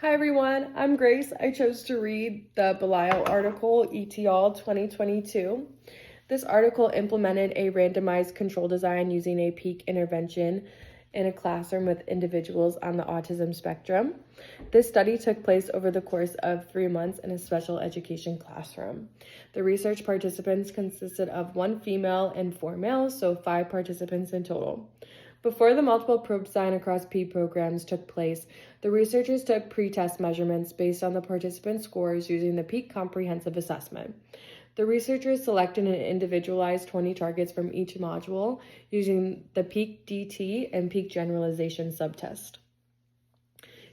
Hi everyone, I'm Grace. I chose to read the Belial article, ETL 2022. This article implemented a randomized control design using a peak intervention in a classroom with individuals on the autism spectrum. This study took place over the course of 3 months in a special education classroom. The research participants consisted of 1 female and 4 males, so 5 participants in total. Before the multiple probe design across PEAK programs took place, the researchers took pre-test measurements based on the participant scores using the PEAK comprehensive assessment. The researchers selected and individualized 20 targets from each module using the PEAK DT and PEAK generalization subtest.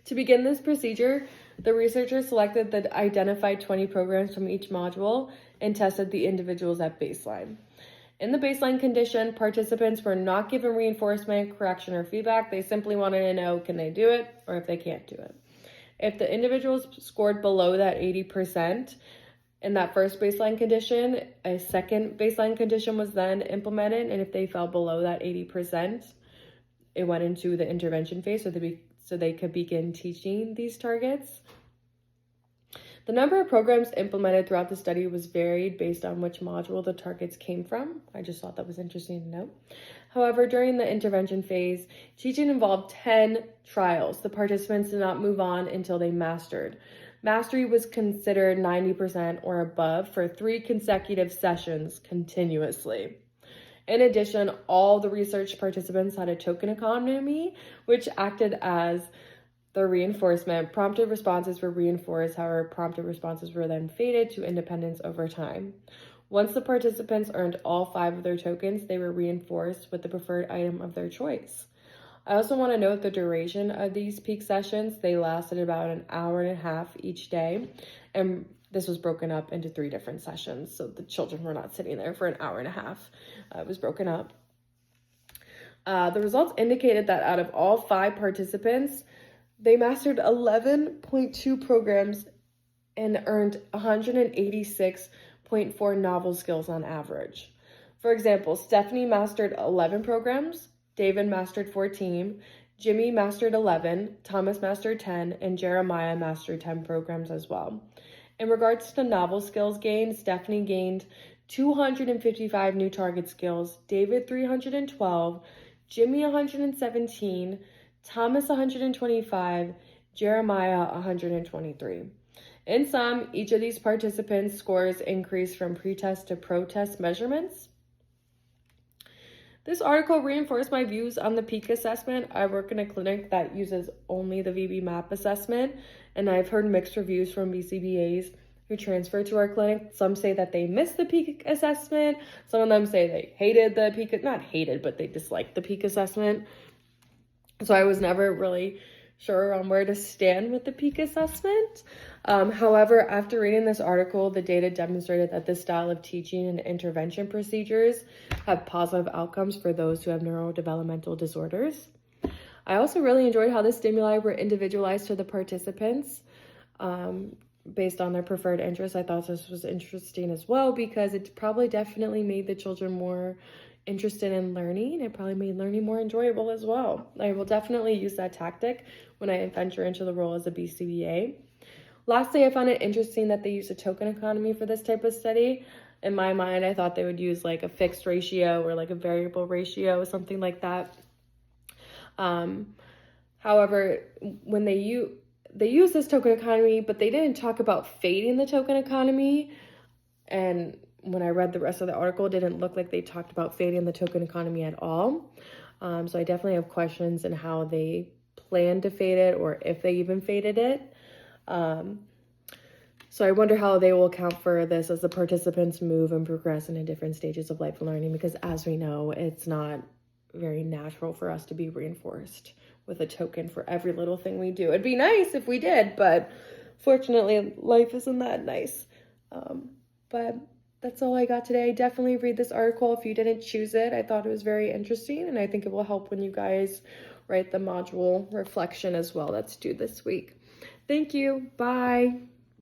To begin this procedure, the researchers selected the identified 20 programs from each module and tested the individuals at baseline. In the baseline condition, participants were not given reinforcement, correction, or feedback. They simply wanted to know, can they do it, or if they can't do it. If the individuals scored below that 80% in that first baseline condition, a second baseline condition was then implemented, and if they fell below that 80%, it went into the intervention phase so they could begin teaching these targets. The number of programs implemented throughout the study was varied based on which module the targets came from. I just thought that was interesting to note. However, during the intervention phase, teaching involved 10 trials. The participants did not move on until they mastered. Mastery was considered 90% or above for 3 consecutive sessions continuously. In addition, all the research participants had a token economy, which acted as the reinforcement. Prompted responses were reinforced, however, prompted responses were then faded to independence over time. Once the participants earned all 5 of their tokens, they were reinforced with the preferred item of their choice. I also want to note the duration of these PEAK sessions. They lasted about an hour and a half each day, and this was broken up into 3 different sessions, so the children were not sitting there for an hour and a half. It was broken up. The results indicated that out of all 5 participants, they mastered 11.2 programs and earned 186.4 novel skills on average. For example, Stephanie mastered 11 programs, David mastered 14, Jimmy mastered 11, Thomas mastered 10, and Jeremiah mastered 10 programs as well. In regards to novel skills gained, Stephanie gained 255 new target skills, David 312, Jimmy 117, Thomas 125, Jeremiah 123. In sum, each of these participants' scores increased from pre-test to pro-test measurements. This article reinforced my views on the PEAK assessment. I work in a clinic that uses only the VB-MAP assessment, and I've heard mixed reviews from BCBAs who transfer to our clinic. Some say that they missed the PEAK assessment. Some of them say they hated the PEAK, not hated, but they disliked the PEAK assessment. So I was never really sure on where to stand with the PEAK assessment. However, after reading this article, the data demonstrated that this style of teaching and intervention procedures have positive outcomes for those who have neurodevelopmental disorders. I also really enjoyed how the stimuli were individualized to the participants based on their preferred interests. I thought this was interesting as well because it probably definitely made the children more interested in learning. It probably made learning more enjoyable as well. I will definitely use that tactic when I venture into the role as a BCBA. Lastly, I found it interesting that they use a token economy for this type of study. In my mind, I thought they would use like a fixed ratio or like a variable ratio, something like that. However, when they use this token economy, but they didn't talk about fading the token economy. And when I read the rest of the article, it didn't look like they talked about fading the token economy at all. So I definitely have questions in how they plan to fade it or if they even faded it. So I wonder how they will account for this as the participants move and progress into different stages of life and learning, because as we know, it's not very natural for us to be reinforced with a token for every little thing we do. It'd be nice if we did, but fortunately, life isn't that nice. But that's all I got today. Definitely read this article if you didn't choose it. I thought it was very interesting, and I think it will help when you guys write the module reflection as well that's due this week. Thank you. Bye.